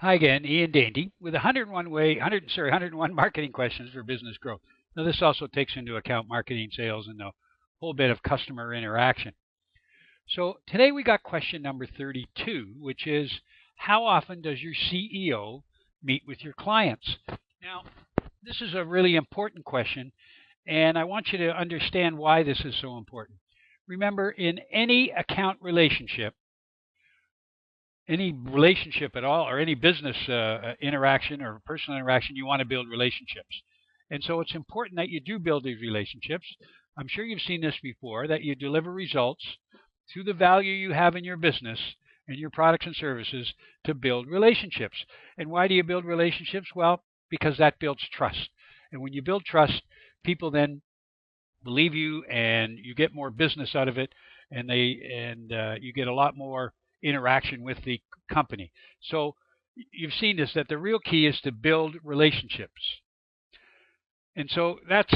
Hi again, Ian Dainty with 101 marketing questions for business growth. Now this also takes into account marketing, sales, and a whole bit of customer interaction. So today we got question number 32, which is how often does your CEO meet with your clients? Now, this is a really important question, and I want you to understand why this is so important. Remember, in any account relationship, any relationship at all, or any business interaction or personal interaction, you want to build relationships. And so it's important that you do build these relationships. I'm sure you've seen this before, that you deliver results through the value you have in your business and your products and services to build relationships. And why do you build relationships? Well, because that builds trust. And when you build trust, people then believe you, and you get more business out of it, and you get a lot more interaction with the company. So you've seen this, that the real key is to build relationships. And so that's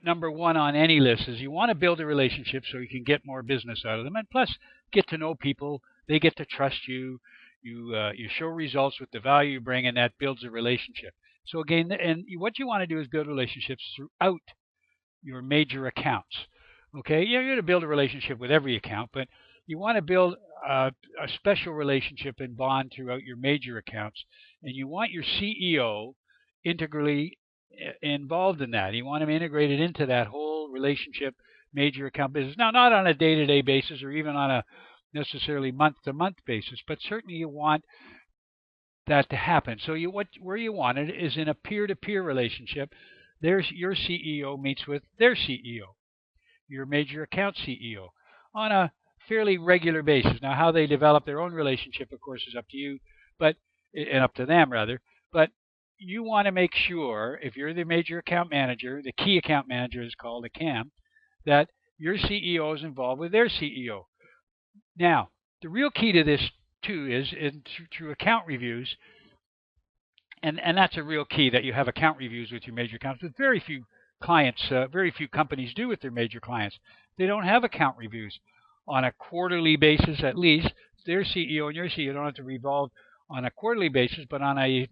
number one on any list, is you want to build a relationship so you can get more business out of them, and plus get to know people. They get to trust you. You show results with the value you bring, and that builds a relationship. So again, and what you want to do is build relationships throughout your major accounts. Okay, you're going to build a relationship with every account, but you want to build a special relationship and bond throughout your major accounts, and you want your CEO integrally involved in that. You want him integrated into that whole relationship, major account business. Now, not on a day-to-day basis or even on a necessarily month-to-month basis, but certainly you want that to happen. So where you want it is in a peer-to-peer relationship. There's your CEO meets with their CEO, your major account CEO, on a fairly regular basis. Now, how they develop their own relationship, of course, is up to you, and up to them rather. But you want to make sure, if you're the major account manager, the key account manager is called a CAM, that your CEO is involved with their CEO. Now, the real key to this too is through account reviews, and that's a real key, that you have account reviews with your major accounts. With very few clients, very few companies do with their major clients. They don't have account reviews on a quarterly basis, at least. Their CEO and your CEO don't have to revolve on a quarterly basis, but on a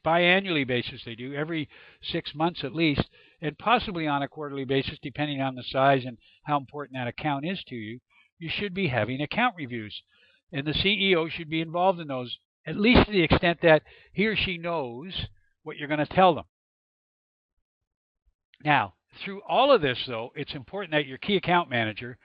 biannually basis they do, every 6 months at least, and possibly on a quarterly basis, depending on the size and how important that account is to you. You should be having account reviews, and the CEO should be involved in those, at least to the extent that he or she knows what you're going to tell them. Now, through all of this, though, it's important that your key account manager,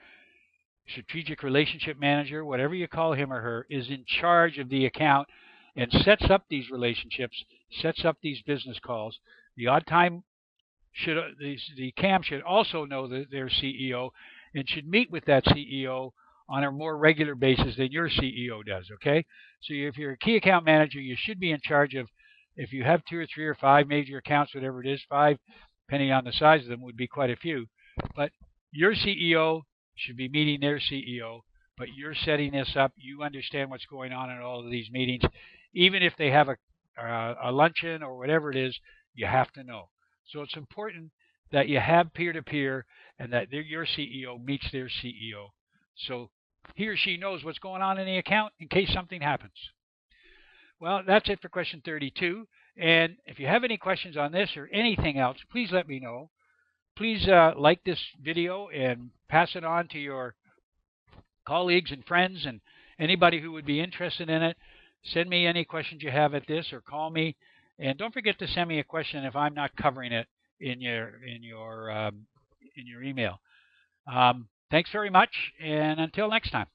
strategic relationship manager, whatever you call him or her, is in charge of the account and sets up these relationships, sets up these business calls. The odd time, the CAM should also know their CEO and should meet with that CEO on a more regular basis than your CEO does, okay? So if you're a key account manager, you should be in charge of, if you have 2 or 3 or 5 major accounts, whatever it is, 5, depending on the size of them, would be quite a few. But your CEO should be meeting their CEO, but you're setting this up. You understand what's going on in all of these meetings. Even if they have a luncheon or whatever it is, you have to know. So it's important that you have peer-to-peer, and that your CEO meets their CEO, so he or she knows what's going on in the account in case something happens. Well, that's it for question 32. And if you have any questions on this or anything else, please let me know. Please like this video and pass it on to your colleagues and friends and anybody who would be interested in it. Send me any questions you have at this, or call me. And don't forget to send me a question if I'm not covering it in your email. Thanks very much, and until next time.